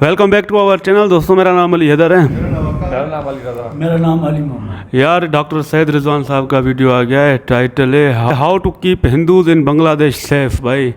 Welcome back to our channel. दोस्तों, मेरा नाम अली हैदर है। मेरा नाम अली मोहम्मद। यार, डॉक्टर सैयद रिजवान साहब का वीडियो आ गया है। टाइटल है how to keep Hindus in Bangladesh safe. भाई,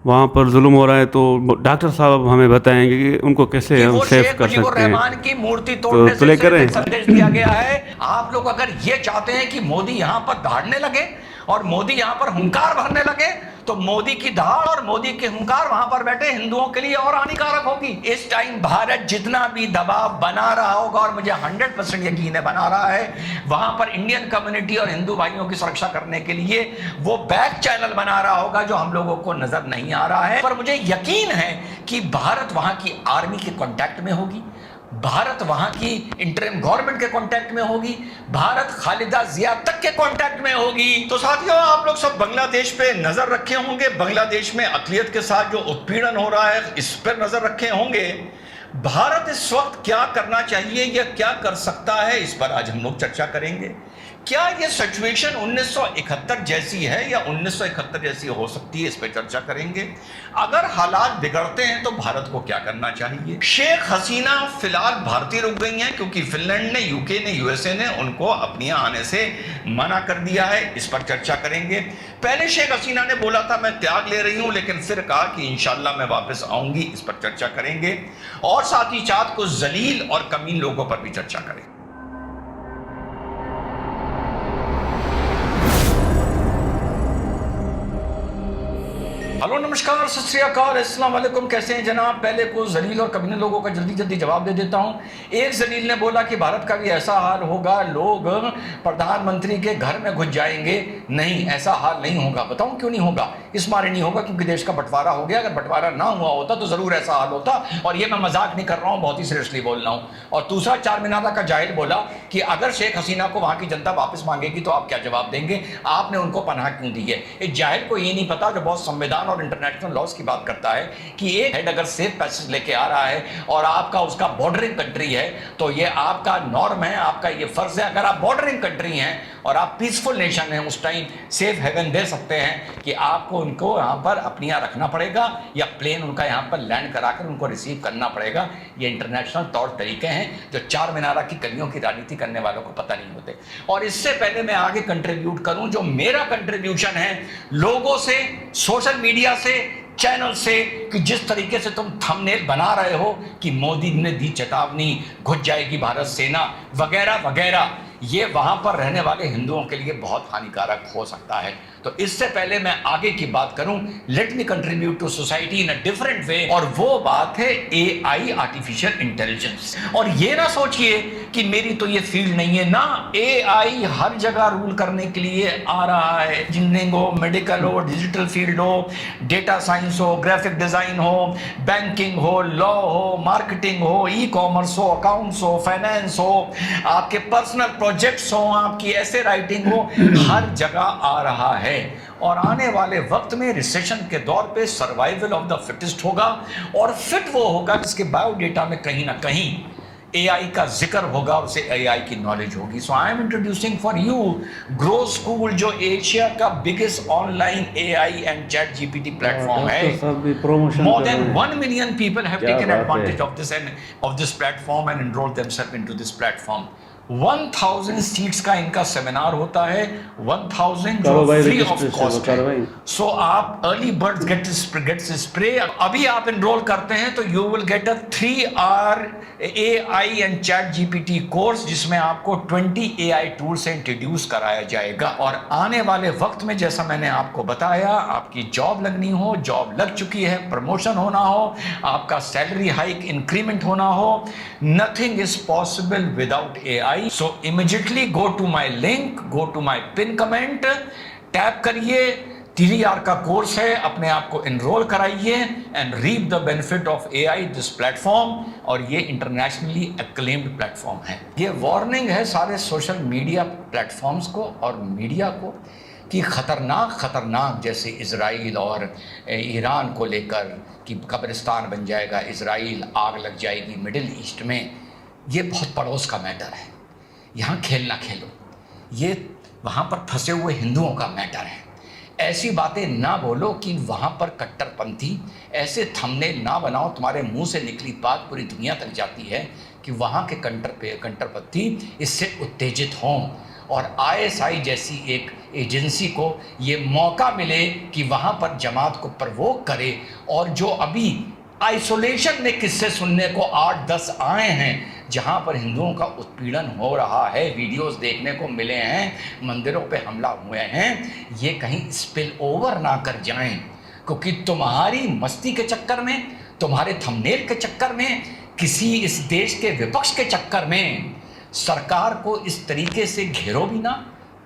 वहाँ पर जुल्म हो रहा है, तो डॉक्टर साहब हमें बताएंगे कि उनको कैसे हम सेफ कर सकते हैं। रहमान की मूर्ति तोड़ने प्ले से करें। संदेश दिया गया है। आप लोग अगर ये चाहते हैं कि मोदी यहाँ पर दहाड़ने लगे और मोदी यहाँ पर हुंकार भरने लगे, तो मोदी की दहाड़ और मोदी के हुंकार वहां पर बैठे हिंदुओं के लिए और हानिकारक होगी। इस टाइम भारत जितना भी दबाव बना रहा होगा, और मुझे 100% यकीन है बना रहा है, वहां पर इंडियन कम्युनिटी और हिंदू भाइयों की सुरक्षा करने के लिए वो बैक चैनल बना रहा होगा जो हम लोगों को नजर नहीं आ रहा है। पर मुझे यकीन है कि भारत वहां की आर्मी के कांटेक्ट में होगी, भारत वहां की इंटरिम गवर्नमेंट के कांटेक्ट में होगी, भारत खालिदा जिया तक के कांटेक्ट में होगी। तो साथियों, आप लोग सब बांग्लादेश पे नजर रखे होंगे। बांग्लादेश में अक़लियत के साथ जो उत्पीड़न हो रहा है, इस पर नजर रखे होंगे। भारत इस वक्त क्या करना चाहिए या क्या कर सकता है, इस पर आज हम लोग चर्चा करेंगे। क्या ये सिचुएशन 1971 जैसी है या 1971 जैसी हो सकती है, इस पर चर्चा करेंगे। अगर हालात बिगड़ते हैं तो भारत को क्या करना चाहिए। शेख हसीना फिलहाल भारतीय रुक गई हैं, क्योंकि फिनलैंड ने, यूके ने, यूएसए ने उनको अपने यहाँ आने से मना कर दिया है। इस पर चर्चा करेंगे। पहले शेख हसीना ने बोला था मैं त्याग ले रही हूं, लेकिन फिर कहा कि इंशाल्लाह मैं वापस आऊंगी। इस पर चर्चा करेंगे और साथ ही साथ कुछ जलील और कमीन लोगों पर भी चर्चा करेंगे। हेलो, नमस्कार, सत श्री अकाल, अस्सलाम वालेकुम। कैसे हैं जनाब। पहले कुछ जलील और कमीने लोगों का जल्दी जवाब दे देता हूं। एक जलील ने बोला कि भारत का भी ऐसा हाल होगा, लोग प्रधानमंत्री के घर में घुस जाएंगे। नहीं, ऐसा हाल नहीं होगा। बताऊं क्यों नहीं होगा। इस मारे नहीं होगा क्योंकि देश का बंटवारा हो गया। अगर बंटवारा ना हुआ होता तो जरूर ऐसा हाल होता, और ये मैं मजाक नहीं कर रहा हूं, बहुत ही सीरियसली बोल रहा हूं। और दूसरा, चार मीनार का जाहिल बोला कि अगर शेख हसीना को वहां की जनता वापस मांगेगी तो आप क्या जवाब देंगे, आपने उनको पनाह क्यों दी है। इस जाहिल को ये नहीं पता, जो बहुत संविधान और इंटरनेशनल लॉज की बात करता है, कि एक हेड अगर सेफ पैसेज लेके आ रहा है और आपका उसका बॉर्डरिंग कंट्री है, तो ये आपका नॉर्म है, आपका ये फर्ज है। अगर आप बॉर्डरिंग कंट्री हैं और आप पीसफुल नेशन हैं, उस टाइम सेफ हेवन दे सकते हैं कि आपको उनको यहाँ पर अपने यहाँ रखना पड़ेगा या प्लेन उनका यहाँ पर लैंड कराकर उनको रिसीव करना पड़ेगा। ये इंटरनेशनल तौर तरीके हैं जो चार मीनारा की कलियों की राजनीति करने वालों को पता नहीं होते। और इससे पहले मैं आगे कंट्रीब्यूट करूं, जो मेरा कंट्रीब्यूशन है लोगों से, सोशल मीडिया से, चैनल से, कि जिस तरीके से तुम थंबनेल बना रहे हो कि मोदी ने दी चेतावनी, घुस जाएगी भारत सेना वगैरह वगैरह, ये वहां पर रहने वाले हिंदुओं के लिए बहुत हानिकारक हो सकता है। तो इससे पहले मैं आगे की बात करूं, let me contribute to society in a different way, और वो बात है एआई, आर्टिफिशियल इंटेलिजेंस। और ये ना सोचिए कि मेरी तो ये फील्ड नहीं है ना, एआई हर जगह रूल करने के लिए आ रहा है। इंजीनियरिंग हो, मेडिकल हो, डिजिटल फील्ड हो, डेटा साइंस हो, ग्राफिक डिजाइन हो, बैंकिंग हो, लॉ हो, मार्केटिंग हो, ई कॉमर्स हो, अकाउंट्स हो, फाइनेंस हो, आपके पर्सनल प्रोजेक्ट्स हो, आपकी ऐसे राइटिंग हो, हर जगह आ रहा है। और आने वाले वक्त में रिसेशन के दौर पे सर्वाइवल ऑफ द फिटेस्ट होगा, और फिट वो होगा जिसके बायोडेटा में कहीं ना कहीं एआई का जिक्र होगा, उसे एआई की नॉलेज होगी। So I am introducing for you Grow School, जो एशिया का biggest online AI and ChatGPT platform है। More than 1 million people have taken advantage of this platform and enrolled themselves into this platform. 1000 seats का इनका seminar होता है, 1000 जो free of cost है। सो आप अर्ली बर्ड्स गेट्स स्प्रे, अभी आप एनरोल करते हैं तो you will get a 3 hour AI and chat GPT course, जिसमें आपको 20 एआई टूल से इंट्रोड्यूस कराया जाएगा। और आने वाले वक्त में, जैसा मैंने आपको बताया, आपकी जॉब लगनी हो, जॉब लग चुकी है, प्रमोशन होना हो, आपका सैलरी हाइक इंक्रीमेंट होना हो, nothing is possible without AI. So immediately go to my link, go to my pin comment, tap करिए, 3 hour का कोर्स है, अपने आप को एनरोल कराइए and reap the benefit of AI this platform. और ये इंटरनेशनली एक्लेम्ड प्लेटफॉर्म है। ये वार्निंग है सारे सोशल मीडिया प्लेटफॉर्म्स को और मीडिया को कि खतरनाक जैसे इजराइल और ईरान को लेकर कि कब्रिस्तान बन जाएगा इजराइल, आग लग जाएगी मिडिल ईस्ट में, ये बहुत पड़ोस का मैटर है। यहाँ खेल ना खेलो, ये वहाँ पर फंसे हुए हिंदुओं का मैटर है। ऐसी बातें ना बोलो कि वहाँ पर कट्टरपंथी, ऐसे थंबनेल ना बनाओ, तुम्हारे मुंह से निकली बात पूरी दुनिया तक जाती है कि वहाँ के कट्टरपंथी इससे उत्तेजित हों और ISI जैसी एक एजेंसी को ये मौका मिले कि वहाँ पर जमात को प्रवोक करे। और जो अभी आइसोलेशन में किस्से सुनने को 8-10 आए हैं जहाँ पर हिंदुओं का उत्पीड़न हो रहा है, वीडियोस देखने को मिले हैं, मंदिरों पे हमला हुए हैं, ये कहीं स्पिल ओवर ना कर जाएं, क्योंकि तुम्हारी मस्ती के चक्कर में, तुम्हारे थंबनेल के चक्कर में, किसी इस देश के विपक्ष के चक्कर में सरकार को इस तरीके से घेरो भी ना,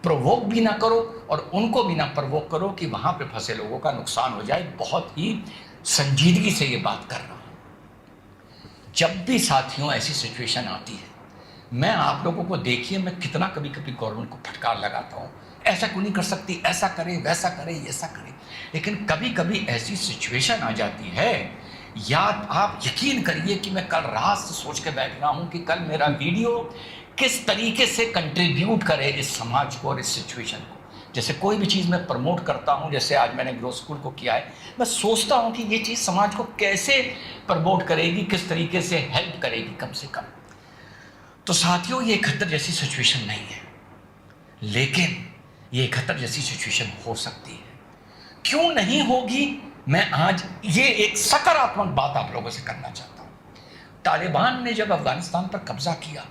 प्रवोक भी ना करो और उनको भी ना प्रवोक करो कि वहाँ पे फंसे लोगों का नुकसान हो जाए। बहुत ही संजीदगी से ये बात कर रहा हूँ। जब भी साथियों ऐसी सिचुएशन आती है, मैं आप लोगों को देखिए, मैं कितना कभी कभी गवर्नमेंट को फटकार लगाता हूँ, ऐसा क्यों नहीं कर सकती, ऐसा करे, वैसा करे, ऐसा करे। लेकिन कभी कभी ऐसी सिचुएशन आ जाती है, या आप यकीन करिए कि मैं कल रात से सोच के बैठ रहा हूँ कि कल मेरा वीडियो किस तरीके से कंट्रीब्यूट करे इस समाज को और इस सिचुएशन को। जैसे कोई भी चीज़ मैं प्रमोट करता हूँ, जैसे आज मैंने ग्रो स्कूल को किया है, मैं सोचता हूँ कि ये चीज़ समाज को कैसे प्रमोट करेगी, किस तरीके से हेल्प करेगी कम से कम। तो साथियों, ये 71 जैसी सिचुएशन नहीं है, लेकिन ये 71 जैसी सिचुएशन हो सकती है। क्यों नहीं होगी, मैं आज ये एक सकारात्मक बात आप लोगों से करना चाहता हूँ। तालिबान ने जब अफगानिस्तान पर कब्जा किया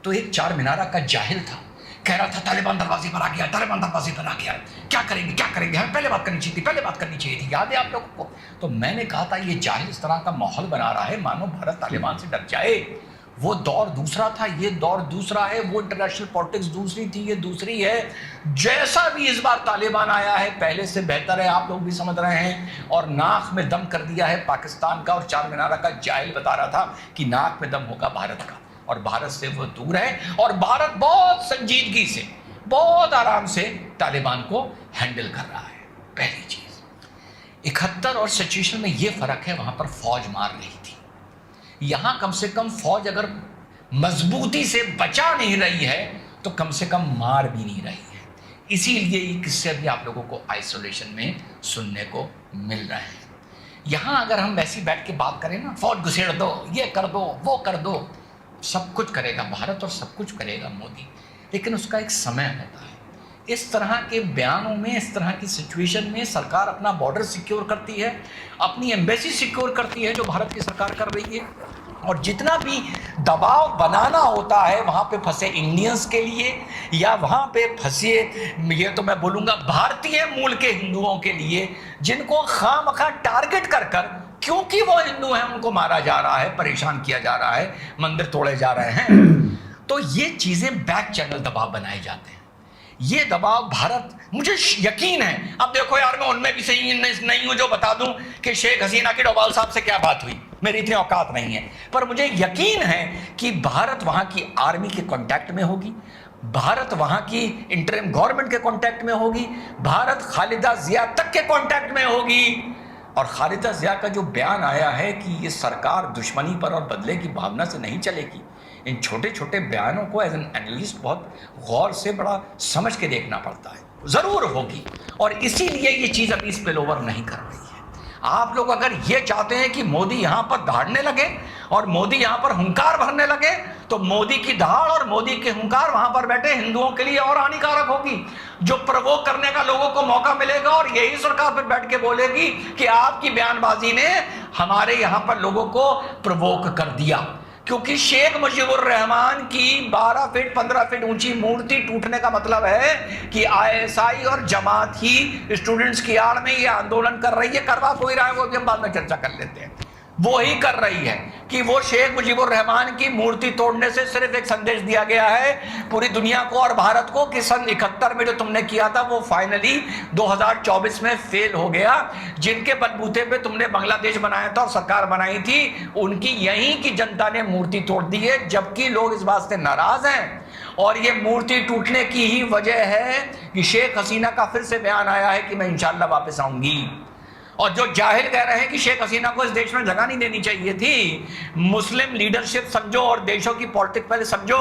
तो एक चार मीनारा का जाहिल था, कह रहा था तालिबान दरवाजे पर आ गया, तालिबान दरवाजे पर आ गया, क्या करेंगे क्या करेंगे, हमें पहले बात करनी चाहिए थी, पहले बात करनी चाहिए थी। याद है आप लोगों को? तो मैंने कहा था ये जाहिल इस तरह का माहौल बना रहा है मानो भारत तालिबान से डर जाए। वो दौर दूसरा था, ये दौर दूसरा है, वो इंटरनेशनल पॉलिटिक्स दूसरी थी, ये दूसरी है। जैसा भी इस बार तालिबान आया है पहले से बेहतर है, आप लोग भी समझ रहे हैं। और नाक में दम कर दिया है पाकिस्तान का, और चार मीनारा का जाहिल बता रहा था कि नाक में दम होगा भारत का, और भारत से वो दूर है। और भारत बहुत संजीदगी से, बहुत आराम से तालिबान को हैंडल कर रहा है। पहली चीज 71 और सिचुएशन में ये फर्क है, वहां पर फौज मार रही थी, यहां कम से कम फौज अगर मजबूती से बचा नहीं रही है तो कम से कम मार भी नहीं रही है। इसीलिए ये किस्से भी आप लोगों को आइसोलेशन में सुनने को मिल रहे हैं। यहां अगर हम वैसी बैठ के बात करें ना, फौज घुसेड़ दो, ये कर दो, वो कर दो, सब कुछ करेगा भारत और सब कुछ करेगा मोदी, लेकिन उसका एक समय होता है। इस तरह के बयानों में, इस तरह की सिचुएशन में सरकार अपना बॉर्डर सिक्योर करती है, अपनी एम्बेसी सिक्योर करती है जो भारत की सरकार कर रही है, और जितना भी दबाव बनाना होता है वहाँ पे फंसे इंडियंस के लिए, या वहाँ पे फंसे, ये तो मैं बोलूँगा भारतीय मूल के हिंदुओं के लिए, जिनको खामखा टारगेट कर कर, क्योंकि वो हिंदू हैं, उनको मारा जा रहा है, परेशान किया जा रहा है, मंदिर तोड़े जा रहे हैं। तो ये चीज़ें बैक चैनल दबाव बनाए जाते हैं। ये दबाव भारत, मुझे यकीन है, अब देखो यार मैं उनमें भी सही नहीं हूं जो बता दूं कि शेख हसीना की डोभाल साहब से क्या बात हुई, मेरी इतनी औकात नहीं है, पर मुझे यकीन है कि भारत वहां की आर्मी के कांटेक्ट में होगी, भारत वहां की इंटरिम गवर्नमेंट के कांटेक्ट में होगी, भारत खालिदा जिया तक के कांटेक्ट में होगी। और खालिदा जिया का जो बयान आया है कि ये सरकार दुश्मनी पर और बदले की भावना से नहीं चलेगी, इन छोटे छोटे बयानों को एज एन एनालिस्ट बहुत गौर से, बड़ा समझ के देखना पड़ता है। जरूर होगी, और इसीलिए ये चीज अभी स्पिल ओवर नहीं कर रही है। आप लोग अगर ये चाहते हैं कि मोदी यहां पर दहाड़ने लगे और मोदी यहां पर हुंकार भरने लगे, तो मोदी की दहाड़ और मोदी के हुंकार वहां पर बैठे हिंदुओं के लिए और हानिकारक होगी। जो प्रवोक करने का लोगों को मौका मिलेगा, और यही सरकार पर बैठ के बोलेगी कि आपकी बयानबाजी ने हमारे यहां पर लोगों को प्रवोक कर दिया। क्योंकि शेख मुजीबुर रहमान की 12 फीट 15 फीट ऊंची मूर्ति टूटने का मतलब है कि ISI और जमात ही स्टूडेंट्स की आड़ में ये आंदोलन कर रही है। करवा कोई रहा है वो भी हम बाद में चर्चा कर लेते हैं। वो ही कर रही है कि वो शेख मुजीबुर रहमान की मूर्ति तोड़ने से सिर्फ एक संदेश दिया गया है पूरी दुनिया को और भारत को कि सन 71 में जो तुमने किया था वो फाइनली 2024 में फेल हो गया। जिनके बलबूते पे तुमने बांग्लादेश बनाया था और सरकार बनाई थी, उनकी यहीं की जनता ने मूर्ति तोड़ दी है, जबकि लोग इस बात से नाराज हैं। और ये मूर्ति टूटने की ही वजह है कि शेख हसीना का फिर से बयान आया है कि मैं इंशाल्लाह वापस आऊंगी। और जो जाहिल कह रहे हैं कि शेख हसीना को इस देश में जगह नहीं देनी चाहिए थी, मुस्लिम लीडरशिप समझो और देशों की पॉलिटिक्स पहले समझो।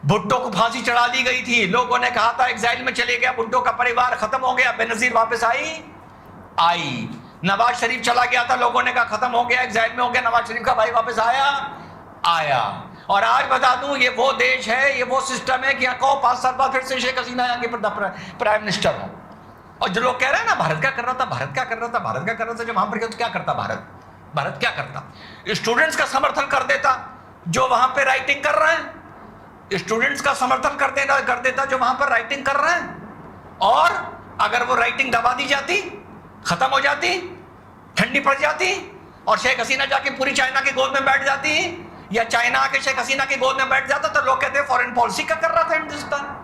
भुट्टो को फांसी चढ़ा दी गई थी, लोगों ने कहा था एग्जाइल में चले गया, भुट्टो का परिवार खत्म हो गया, बेनजीर वापस आई। नवाज शरीफ चला गया था, लोगों ने कहा खत्म हो गया, एग्जाइल में हो गया, नवाज शरीफ का भाई वापस आया। और आज बता दूं, ये वो देश है, ये वो सिस्टम है कि 5 साल बाद फिर से शेख हसीना आगे प्राइम मिनिस्टर हो। और जो लोग कह रहे हैं ना भारत क्या कर रहा था, भारत क्या कर रहा था, भारत क्या कर रहा था, जब वहां पर क्या करता भारत क्या करता? स्टूडेंट्स का समर्थन कर देता जो वहां पे राइटिंग कर रहे हैं, स्टूडेंट्स का समर्थन कर देता जो वहां पर राइटिंग कर रहे हैं। और अगर वो राइटिंग दबा दी जाती, खत्म हो जाती, ठंडी पड़ जाती, और शेख हसीना जाके पूरी चाइना की गोद में बैठ जाती, या चाइना आके शेख हसीना की गोद में बैठ जाता, तो लोग कहते हैं फॉरेन पॉलिसी का कर रहा था हिंदुस्तान।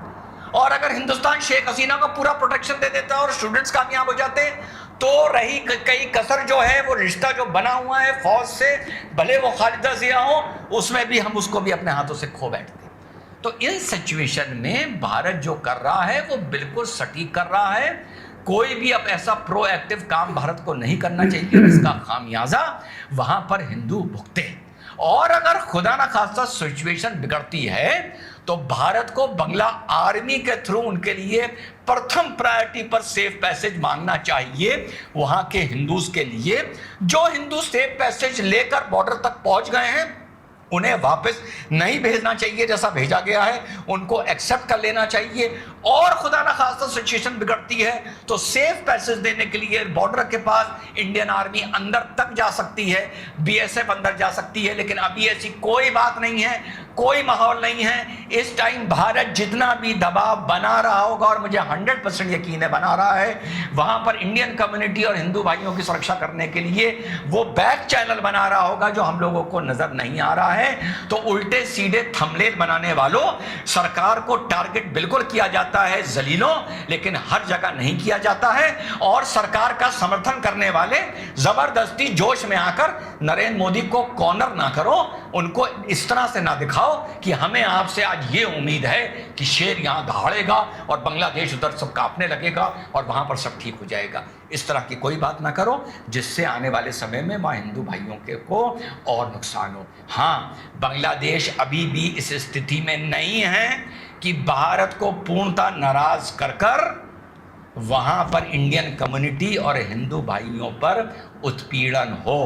और अगर हिंदुस्तान शेख हसीना को पूरा प्रोटेक्शन दे देता और स्टूडेंट्स कामयाब हो जाते, तो रही कई कसर जो है, वो रिश्ता जो बना हुआ है फौज से, भले वो खालिदा जिया हो, उसमें भी हम उसको भी अपने हाथों से खो बैठते। तो इन सिचुएशन में भारत जो कर रहा है वो बिल्कुल सटीक कर रहा है। कोई भी अब ऐसा प्रोएक्टिव काम भारत को नहीं करना चाहिए, इसका खामियाजा वहां पर हिंदू भुगते। और अगर खुदा ना खास्ता सिचुएशन बिगड़ती है तो भारत को बंगला आर्मी के थ्रू उनके लिए प्रथम प्रायोरिटी पर सेफ पैसेज मांगना चाहिए वहां के हिंदूज के लिए। जो हिंदू सेफ पैसेज लेकर बॉर्डर तक पहुंच गए हैं उन्हें वापस नहीं भेजना चाहिए, जैसा भेजा गया है उनको एक्सेप्ट कर लेना चाहिए। और खुदा ना खास्ता सिचुएशन बिगड़ती है तो सेफ पैसेज देने के लिए बॉर्डर के पास इंडियन आर्मी अंदर तक जा सकती है, बीएसएफ अंदर जा सकती है। लेकिन अभी ऐसी कोई बात नहीं है, कोई माहौल नहीं है। इस टाइम भारत जितना भी दबाव बना रहा होगा, और मुझे 100% यकीन है बना रहा है, वहां पर इंडियन कम्युनिटी और हिंदू भाइयों की सुरक्षा करने के लिए वो बैक चैनल बना रहा होगा जो हम लोगों को नजर नहीं आ रहा है। तो उल्टे सीधे थंबनेल बनाने वालों, सरकार को टारगेट बिल्कुल किया जाता है जलीलों, लेकिन हर जगह नहीं किया जाता है। और सरकार का समर्थन करने वाले जबरदस्ती जोश में आकर नरेंद्र मोदी को कॉर्नर ना करो, उनको इस तरह से ना दिखाओ कि हमें आपसे आज ये उम्मीद है कि शेर यहां दहाड़ेगा और बांग्लादेश उधर सब कांपने लगेगा और वहां पर सब ठीक हो जाएगा। इस तरह की कोई बात ना करो जिससे आने वाले समय में वहां हिंदू भाइयों के को और नुकसान हो। हाँ, बांग्लादेश अभी भी इस स्थिति में नहीं है कि भारत को पूर्णतः नाराज कर वहां पर इंडियन कम्युनिटी और हिंदू भाइयों पर उत्पीड़न हो।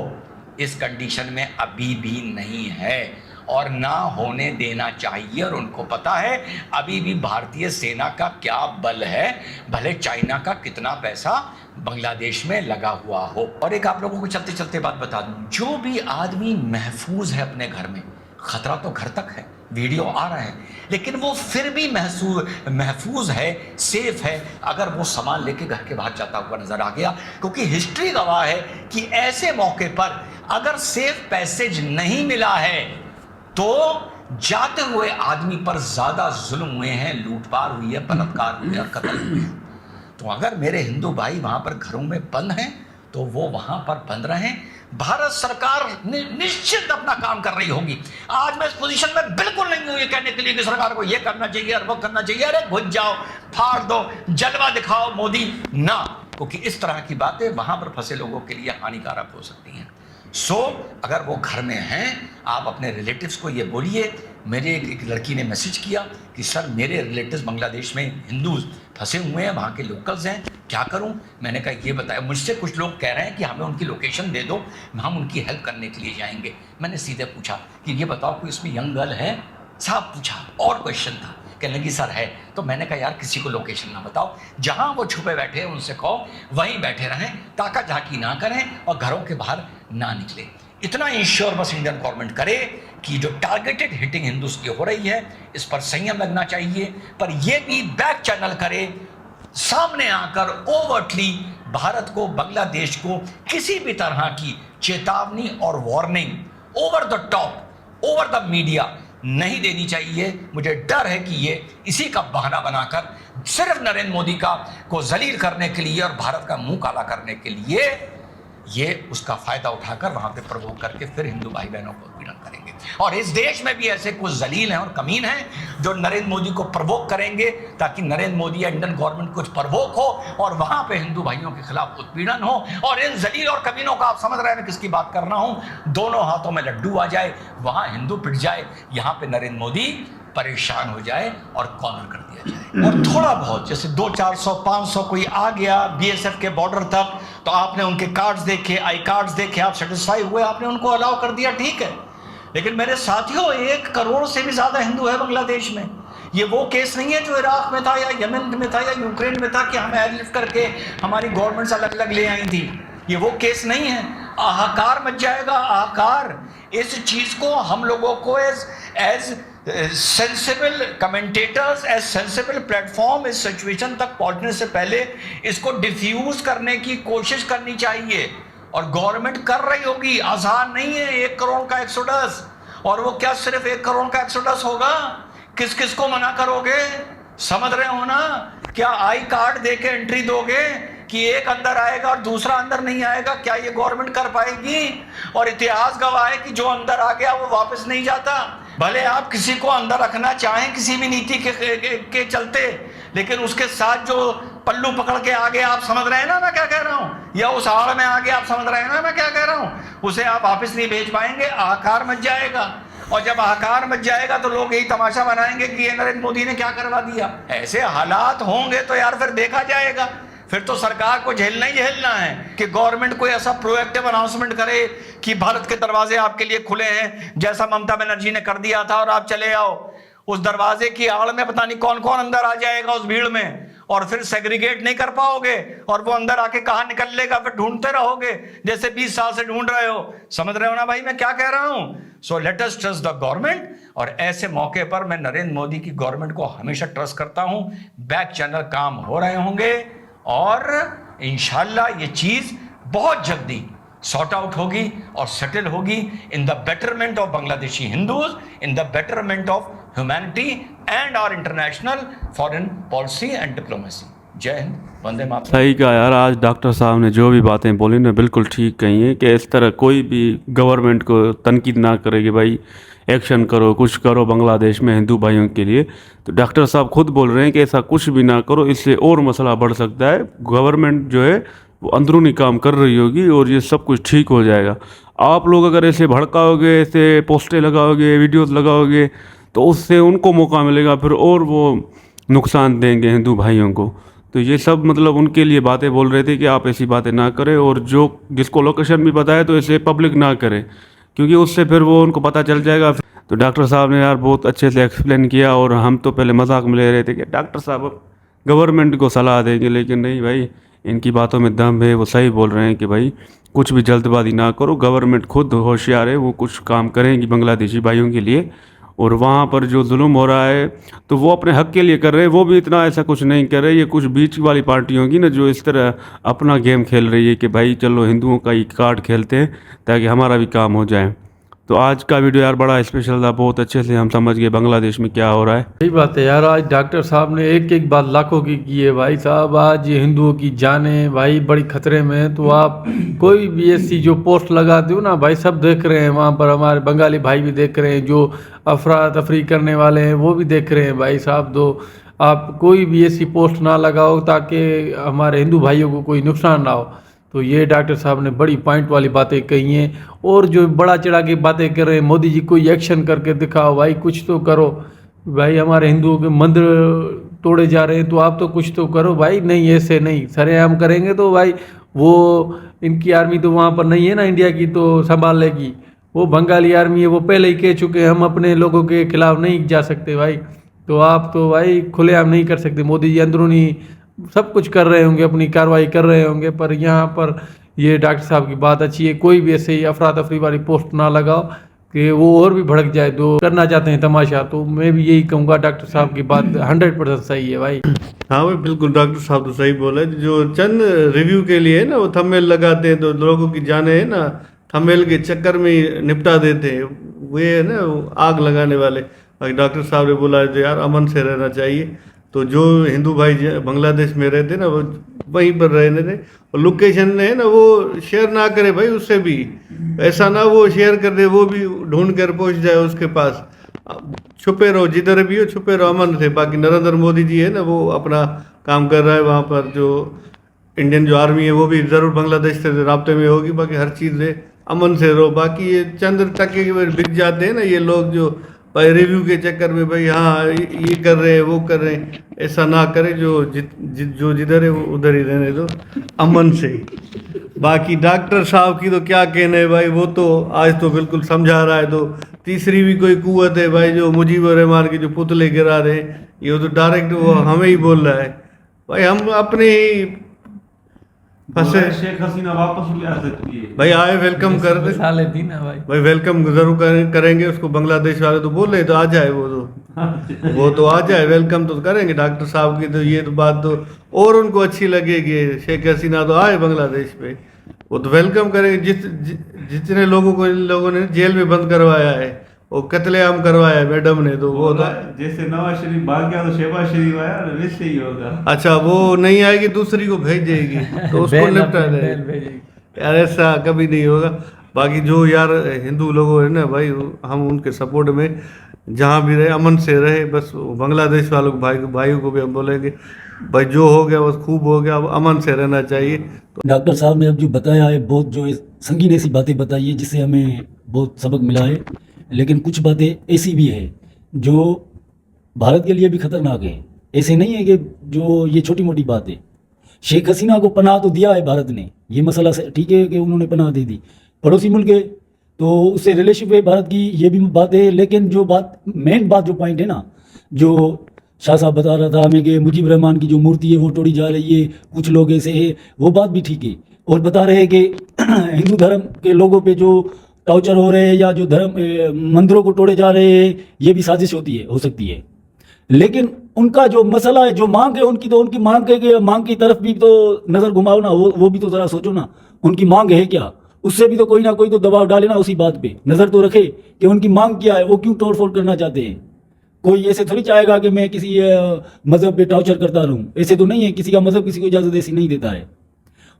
इस कंडीशन में अभी भी नहीं है और ना होने देना चाहिए। और उनको पता है अभी भी भारतीय सेना का क्या बल है, भले चाइना का कितना पैसा बांग्लादेश में लगा हुआ हो। और एक आप लोगों को चलते चलते बात बता दूं, जो भी आदमी महफूज है अपने घर में, खतरा तो घर तक है, वीडियो आ रहा है, लेकिन वो फिर भी महफूज है, सेफ है अगर वो सामान लेके घर के बाहर जाता हुआ नजर आ गया। क्योंकि हिस्ट्री गवाह है कि ऐसे मौके पर अगर सेफ पैसेज नहीं मिला है तो जाते हुए आदमी पर ज्यादा जुल्म हुए हैं, लूटपाट हुई है, बलात्कार हुए हैं, कत्ल हुए हैं। तो अगर मेरे हिंदू भाई वहां पर घरों में बंद हैं तो वो वहां पर बंद रहें। भारत सरकार निश्चित अपना काम कर रही होगी। आज मैं इस पोजीशन में बिल्कुल नहीं हूं ये कहने के लिए कि सरकार को ये करना चाहिए और वो करना चाहिए, अरे घुस जाओ, फाड़ दो, जलवा दिखाओ मोदी, ना, क्योंकि इस तरह की बातें वहां पर फंसे लोगों के लिए हानिकारक हो सकती हैं। अगर वो घर में हैं, आप अपने रिलेटिव्स को ये बोलिए। मेरे एक लड़की ने मैसेज किया कि सर मेरे रिलेटिव्स बांग्लादेश में हिंदू फंसे हुए हैं, वहाँ के लोकल्स हैं, क्या करूं? मैंने कहा ये बताया। मुझसे कुछ लोग कह रहे हैं कि हमें उनकी लोकेशन दे दो, हम उनकी हेल्प करने के लिए जाएंगे। मैंने सीधे पूछा कि ये बताओ कोई इसमें यंग गर्ल है? साहब पूछा, और क्वेश्चन था, कहने लगी सर है। तो मैंने कहा यार किसी को लोकेशन ना बताओ, जहां वो छुपे बैठे हैं उनसे कहो वहीं बैठे रहें, ताका झाकी ना करें और घरों के बाहर ना निकले। इतना इंश्योर बस इंडियन गवर्नमेंट करे कि जो टारगेटेड हिटिंग हिंदूज की हो रही है इस पर संयम लगना चाहिए, पर यह भी बैक चैनल करे, सामने आकर ओवरटली भारत को, बांग्लादेश को किसी भी तरह की चेतावनी और warning over the top, over the media नहीं देनी चाहिए। मुझे डर है कि ये इसी का बहाना बनाकर सिर्फ नरेंद्र मोदी को जलील करने के लिए और भारत का मुंह काला करने के लिए ये उसका फायदा उठाकर वहां पे प्रवोक करके फिर हिंदू भाई बहनों को उत्पीड़न करेंगे। और इस देश में भी ऐसे कुछ जलील हैं और कमीन हैं जो नरेंद्र मोदी को प्रवोक करेंगे, ताकि नरेंद्र मोदी या इंडियन गवर्नमेंट कुछ प्रवोक हो और वहां पे हिंदू भाइयों के खिलाफ उत्पीड़न हो। और इन जलील और कमीनों का, आप समझ रहे हैं मैं किसकी बात कर रहा हूं, दोनों हाथों में लड्डू आ जाए, वहां हिंदू पिट जाए, यहां पे नरेंद्र मोदी परेशान हो जाए और कॉर्नर कर दिया जाए। और थोड़ा बहुत जैसे 200-400 500 कोई आ गया बीएसएफ के बॉर्डर तक, तो आपने उनके कार्ड्स देखे, आई कार्ड्स देखे, आप सेटिस्फाई हुए, आपने उनको अलाउ कर दिया, ठीक है। लेकिन मेरे साथियों 1 करोड़ से भी ज्यादा हिंदू है बांग्लादेश में। ये वो केस नहीं है जो इराक में था या यमन में था या यूक्रेन में था कि हमें एयरलिफ्ट करके हमारी गवर्नमेंट्स अलग अलग ले आई थी। ये वो केस नहीं है। हाहाकार मच जाएगा, हाहाकार। इस चीज को हम लोगों को as sensible commentators, as sensible platform इस सिचुएशन तक पहुंचने से पहले इसको डिफ्यूज करने की कोशिश करनी चाहिए। और गवर्नमेंट कर रही होगी, आसान नहीं है 1 करोड़ का एक्सोडस। और वो क्या सिर्फ 1 करोड़ का एक्सोडस होगा? किस किस को मना करोगे? समझ रहे हो ना? क्या आई कार्ड देके एंट्री दोगे कि एक अंदर आएगा और दूसरा अंदर नहीं आएगा? क्या ये गवर्नमेंट कर पाएगी? और इतिहास गवाह है कि जो अंदर आ गया वो वापस नहीं जाता। भले आप किसी को अंदर रखना चाहें किसी भी नीति के चलते, लेकिन उसके साथ जो पल्लू पकड़ के आ गया, आप समझ रहे हैं ना मैं क्या कह रहा हूं, या उस आड़ में आ गया, आप समझ रहे हैं ना मैं क्या कह रहा हूं, उसे आप वापस नहीं भेज पाएंगे। आकार मच जाएगा। और जब आकार मच जाएगा तो लोग यही तमाशा बनाएंगे कि ये नरेंद्र मोदी ने क्या करवा दिया। ऐसे हालात होंगे तो यार फिर देखा जाएगा। फिर तो सरकार को झेलना ही झेलना है कि गवर्नमेंट कोई ऐसा प्रोएक्टिव अनाउंसमेंट करे कि भारत के दरवाजे आपके लिए खुले हैं, जैसा ममता बनर्जी ने कर दिया था, और आप चले आओ। उस दरवाजे की आड़ में पता नहीं कौन कौन अंदर आ जाएगा उस भीड़ में, और फिर सेग्रीगेट नहीं कर पाओगे, और वो अंदर आके कहां निकल लेगा, फिर ढूंढते रहोगे जैसे 20 साल से ढूंढ रहे हो। समझ रहे हो ना भाई मैं क्या कह रहा हूं? So let us trust the government. और ऐसे मौके पर मैं नरेंद्र मोदी की गवर्नमेंट को हमेशा ट्रस्ट करता हूं। बैक चैनल काम हो रहे होंगे और इंशाल्लाह ये चीज बहुत जल्दी सॉर्ट आउट होगी और सेटल होगी in the betterment of Bangladeshi Hindus, in the betterment of humanity and our international foreign policy and diplomacy. जय हिंद, वंदे मातरम। सही कहा यार, आज डॉक्टर साहब ने जो भी बातें बोली ना बिल्कुल ठीक कही है कि इस तरह कोई भी गवर्नमेंट को तनकीद ना करे कि भाई एक्शन करो, कुछ करो बांग्लादेश में हिंदू भाइयों के लिए। तो डॉक्टर साहब खुद बोल रहे हैं कि ऐसा कुछ भी ना करो, इससे और मसला बढ़ सकता है। गवर्नमेंट जो है वो अंदरूनी काम कर रही होगी और ये सब कुछ ठीक हो जाएगा। आप लोग अगर ऐसे भड़काओगे, ऐसे पोस्टें लगाओगे, वीडियोस लगाओगे, तो उससे उनको मौका मिलेगा फिर और वो नुकसान देंगे हिंदू भाइयों को। तो ये सब मतलब उनके लिए बातें बोल रहे थे कि आप ऐसी बातें ना करें, और जो जिसको लोकेशन भी बताया तो ऐसे पब्लिक ना करें, क्योंकि उससे फिर वो उनको पता चल जाएगा। तो डॉक्टर साहब ने यार बहुत अच्छे से एक्सप्लेन किया, और हम तो पहले मजाक में ले रहे थे कि डॉक्टर साहब गवर्नमेंट को सलाह देंगे, लेकिन नहीं भाई, इनकी बातों में दम है। वो सही बोल रहे हैं कि भाई कुछ भी जल्दबाजी ना करो, गवर्नमेंट खुद होशियार है, वो कुछ काम करेंगी बांग्लादेशी भाइयों के लिए। और वहाँ पर जो जुल्म हो रहा है तो वो अपने हक के लिए कर रहे हैं, वो भी इतना ऐसा कुछ नहीं कर रहे। ये कुछ बीच वाली पार्टी होगी ना जो इस तरह अपना गेम खेल रही है कि भाई चलो हिंदुओं का ही कार्ड खेलते हैं ताकि हमारा भी काम हो जाए। तो आज का वीडियो यार बड़ा स्पेशल था, बहुत अच्छे से हम समझ गए बांग्लादेश में क्या हो रहा है। सही बात है यार, आज डॉक्टर साहब ने एक एक बात लाखों की है भाई साहब। आज ये हिंदुओं की जानें भाई बड़ी खतरे में है। तो आप कोई भी ऐसी जो पोस्ट लगाते हो ना भाई, सब देख रहे हैं वहाँ पर, हमारे बंगाली भाई भी देख रहे हैं, जो अफरा तफरी करने वाले हैं वो भी देख रहे हैं भाई साहब। तो आप कोई भी ऐसी पोस्ट ना लगाओ ताकि हमारे हिंदू भाइयों को कोई नुकसान ना हो। तो ये डॉक्टर साहब ने बड़ी पॉइंट वाली बातें कही हैं। और जो बड़ा चढ़ा के बातें कर रहे हैं, मोदी जी कोई एक्शन करके दिखाओ भाई, कुछ तो करो भाई। हमारे हिंदुओं के मंदिर तोड़े जा रहे हैं तो आप तो कुछ तो करो भाई। नहीं ऐसे नहीं, सरेआम करेंगे तो भाई वो इनकी आर्मी तो वहाँ पर नहीं है ना इंडिया की, तो संभाल लेगी। वो बंगाली आर्मी है, वो पहले ही कह चुके हैं हम अपने लोगों के खिलाफ नहीं जा सकते भाई। तो आप तो भाई खुलेआम नहीं कर सकते। मोदी जी अंदरूनी सब कुछ कर रहे होंगे, अपनी कार्रवाई कर रहे होंगे, पर यहाँ पर ये डॉक्टर साहब की बात अच्छी है। कोई भी ऐसे ही अफरा तफरी वाली पोस्ट ना लगाओ कि वो और भी भड़क जाए। तो करना चाहते हैं तमाशा, तो मैं भी यही कहूँगा डॉक्टर साहब की बात 100% सही है भाई। हाँ भाई बिल्कुल, डॉक्टर साहब तो सही बोले। जो चंद रिव्यू के लिए ना वो थंबनेल लगाते हैं तो लोगों की जाने है ना थंबनेल के चक्कर में ही निपटा देते हैं, वे है ना आग लगाने वाले। डॉक्टर साहब ने बोला तो यार अमन से रहना चाहिए। तो जो हिंदू भाई बांग्लादेश में रहते ना वो वहीं पर रहने थे, और लोकेशन है ना वो शेयर ना करे भाई उससे भी, ऐसा ना वो शेयर कर दे वो भी ढूंढ कर पहुंच जाए उसके पास। छुपे रहो, जिधर भी हो छुपे रहो, अमन थे। बाकी नरेंद्र मोदी जी है ना वो अपना काम कर रहा है वहाँ पर, जो इंडियन जो आर्मी है वो भी ज़रूर बांग्लादेश से राब्ते में होगी। बाकी हर चीज़ है, अमन से रहो। बाकी ये चंद टके के बिक जाते हैं ना ये लोग, जो भाई रिव्यू के चक्कर में भाई हाँ ये कर रहे हैं वो कर रहे हैं, ऐसा ना करें। जो जिधर है वो उधर ही रहने दो, अमन से। बाकी डॉक्टर साहब की तो क्या कहने है भाई, वो तो आज तो बिल्कुल समझा रहा है। तो तीसरी भी कोई कुव्वत है भाई, जो मुजीबर रहमान के जो पुतले गिरा रहे हैं, ये तो डायरेक्ट वो हमें ही बोल रहा है भाई। हम अपने ही फंसे। शेख हसीना वापस भी आ सकती है भाई, आए वेलकम कर दे साले दी ना भाई वेलकम जरूर करेंगे उसको। बांग्लादेश वाले तो बोल रहे तो आ जाए, वो तो आ जाए, वेलकम तो करेंगे डॉक्टर साहब की। तो ये तो बात तो और उनको अच्छी लगेगी। शेख हसीना तो आए बांग्लादेश पे, वो तो वेलकम करेंगे। जितने लोगों को इन लोगों ने जेल में बंद करवाया है, वो कत्लेआम करवाया है मैडम ने, तो वो तो जैसे नवाज शरीफ भाग गया तो शहबाज शरीफ आया ना, वैसे ही होगा। अच्छा, वो नहीं आएगी दूसरी को भेज देगी तो उसको निपटा देगी यार, ऐसा कभी नहीं होगा। बाकी जो यार हिंदू लोग है ना भाई, हम उनके सपोर्ट में जहाँ भी रहे अमन से रहे। बस बांग्लादेश वालों को भाइयों को भी हम बोलेंगे भाई जो हो गया बस खूब हो गया, अब अमन से रहना चाहिए। तो डॉक्टर साहब ने अब जो बताया है बहुत जो संगीन ऐसी बातें बताई है जिससे हमें बहुत सबक मिला है, लेकिन कुछ बातें ऐसी भी है जो भारत के लिए भी खतरनाक है। ऐसे नहीं है कि जो ये छोटी मोटी बात है। शेख हसीना को पनाह तो दिया है भारत ने, ये मसला ठीक है कि उन्होंने पनाह दे दी, पड़ोसी मुल्क है तो उससे रिलेशनशिप है भारत की, ये भी बात है। लेकिन जो बात मेन बात जो पॉइंट है ना, जो शाह साहब बता रहा था हमें कि मुजीबर रहमान की जो मूर्ति है वो तोड़ी जा रही है, कुछ लोग ऐसे है, वो बात भी ठीक है। और बता रहे हैं कि हिंदू धर्म के लोगों पे जो टॉर्चर हो रहे हैं या जो धर्म मंदिरों को तोड़े जा रहे हैं, ये भी साजिश होती है, हो सकती है। लेकिन उनका जो मसला है, जो मांग है उनकी, तो उनकी मांग है कि मांग की तरफ भी तो नज़र घुमाओ ना, वो भी तो ज़रा सोचो ना, उनकी मांग है क्या, उससे भी तो कोई ना कोई तो दबाव डाले ना, उसी बात पे नज़र तो रखे कि उनकी मांग क्या है, वो क्यों तोड़ फोड़ करना चाहते हैं। कोई ऐसे थोड़ी चाहेगा कि मैं किसी मज़हब पे टॉर्चर करता रहूं, ऐसे तो नहीं है, किसी का मज़हब किसी को इजाज़त ऐसी नहीं देता है।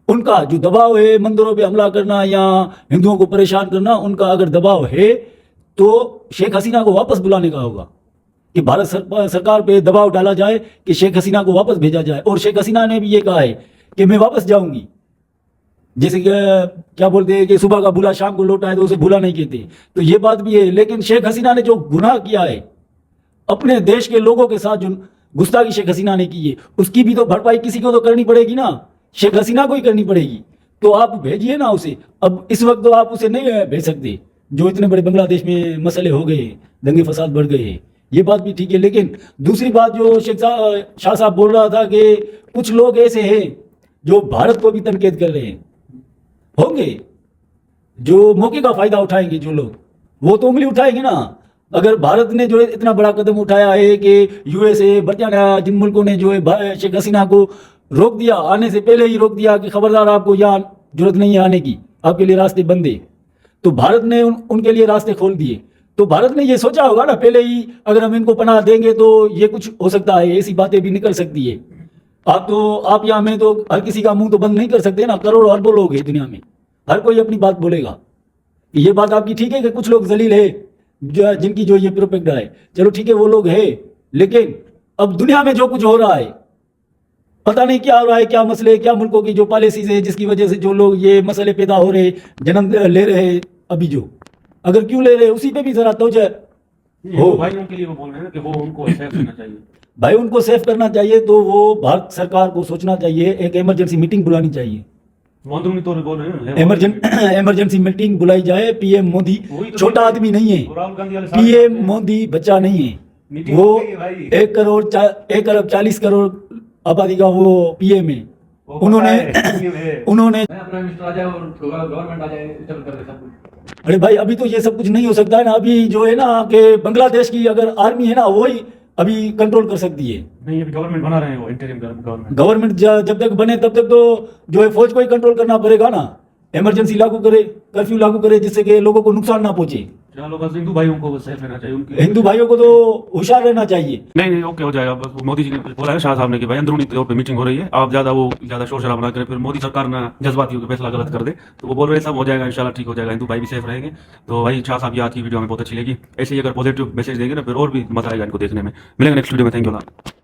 उनका जो दबाव है मंदिरों पे हमला करना या हिंदुओं को परेशान करना, उनका अगर दबाव है तो शेख हसीना को वापस बुलाने का होगा कि भारत सरकार पे दबाव डाला जाए कि शेख हसीना को वापस भेजा जाए। और शेख हसीना ने भी ये कहा है कि मैं वापस जाऊंगी, जैसे कि क्या बोलते हैं कि सुबह का भूला शाम को लौटा है, तो उसे भूला नहीं कहते, तो ये बात भी है। लेकिन शेख हसीना ने जो गुनाह किया है अपने देश के लोगों के साथ, जो गुस्ताखी शेख हसीना ने की है, उसकी भी तो भरपाई किसी को तो करनी पड़ेगी ना, शेख हसीना को ही करनी पड़ेगी। तो आप भेजिए ना उसे, अब इस वक्त तो आप उसे नहीं भेज सकते, जो इतने बड़े बांग्लादेश में मसले हो गए, दंगे फसाद बढ़ गए हैं, ये बात भी ठीक है। लेकिन दूसरी बात जो शाह साहब बोल रहा था कि कुछ लोग ऐसे हैं जो भारत को भी तनकीद कर रहे हैं, होंगे जो मौके का फायदा उठाएंगे, जो लोग वो तो उंगली उठाएंगे ना। अगर भारत ने जो है इतना बड़ा कदम उठाया है कि यूएसए, बरतानिया, जिन मुल्कों ने जो है शेख हसीना को रोक दिया, आने से पहले ही रोक दिया कि खबरदार आपको यहाँ जरूरत नहीं है आने की, आपके लिए रास्ते बंद है, तो भारत ने उनके लिए रास्ते खोल दिए। तो भारत ने ये सोचा होगा ना पहले ही, अगर हम इनको पनाह देंगे तो ये कुछ हो सकता है, ऐसी बातें भी निकल सकती है। आप यहाँ में तो हर किसी का मुंह तो बंद नहीं कर सकते ना, करोड़ों अरबों लोग हैं दुनिया में, हर कोई अपनी बात बोलेगा। ये बात आपकी ठीक है कि कुछ लोग जलील है जिनकी जो ये प्रोपेगेंडा है, चलो ठीक है वो लोग है, लेकिन अब दुनिया में जो कुछ हो रहा है, पता नहीं क्या हो रहा है, क्या मसले, क्या मुल्कों की जो पॉलिसीज है जिसकी वजह से जो लोग ये मसले पैदा हो रहे, जन्म ले रहे हैं, अभी जो अगर क्यों ले रहे हैं उसी पे भी जरा तवज्जो हो। भाइयों के लिए वो बोल रहे हैं कि वो उनको सेफ करना चाहिए, भाई उनको सेफ करना चाहिए, तो वो भारत सरकार को सोचना चाहिए, एक इमरजेंसी मीटिंग बुलानी चाहिए। अंदरूनी तौर पे बोल रहे हैं इमरजेंसी मीटिंग बुलाई जाए। पीएम मोदी तो छोटा आदमी नहीं है, राहुल गांधी वाले पीएम मोदी बच्चा नहीं है, वो 1 अरब 40 करोड़ आबादी का वो पीएम है। उन्होंने प्राइम मिनिस्टर आ जाए और गवर्नमेंट आ जाए, चल कर सब कुछ। अरे भाई अभी तो ये सब कुछ नहीं हो सकता है ना, अभी जो है ना कि बांग्लादेश की अगर आर्मी है ना वही अभी कंट्रोल कर सकती है। नहीं, अभी गवर्नमेंट बना रहे हैं, वो इंटरिम गवर्नमेंट जब तक बने तब तक तो जो है फौज को ही कंट्रोल करना पड़ेगा ना, इमरजेंसी लागू करे, कर्फ्यू लागू करे, जिससे कि लोगों को नुकसान ना पहुंचे। चलो बस हिंदू भाइयों को बस सेफ रहना चाहिए उनकी। हिंदू भाइयों को तो होशियार रहना चाहिए। नहीं नहीं ओके हो जाएगा, बस वो मोदी जी ने बोला है शाह साहब ने कि भाई अंदरूनी तौर पे मीटिंग हो रही है, आप ज्यादा शोर शराबा ना करें, फिर मोदी सरकार ना जज्बाती होकर फैसला गलत कर दे। तो वो बोल रहे हैं सब हो जाएगा इंशाल्लाह, ठीक हो जाएगा, हिंदू भाई भी सेफ रहेंगे। तो भाई शाह साहब की आज की वीडियो हमें बहुत अच्छी लगी, ऐसे ही अगर पॉजिटिव मैसेज देंगे ना फिर और भी मजा आएगा इनको देखने में। मिलेंगे नेक्स्ट वीडियो में, थैंक यू।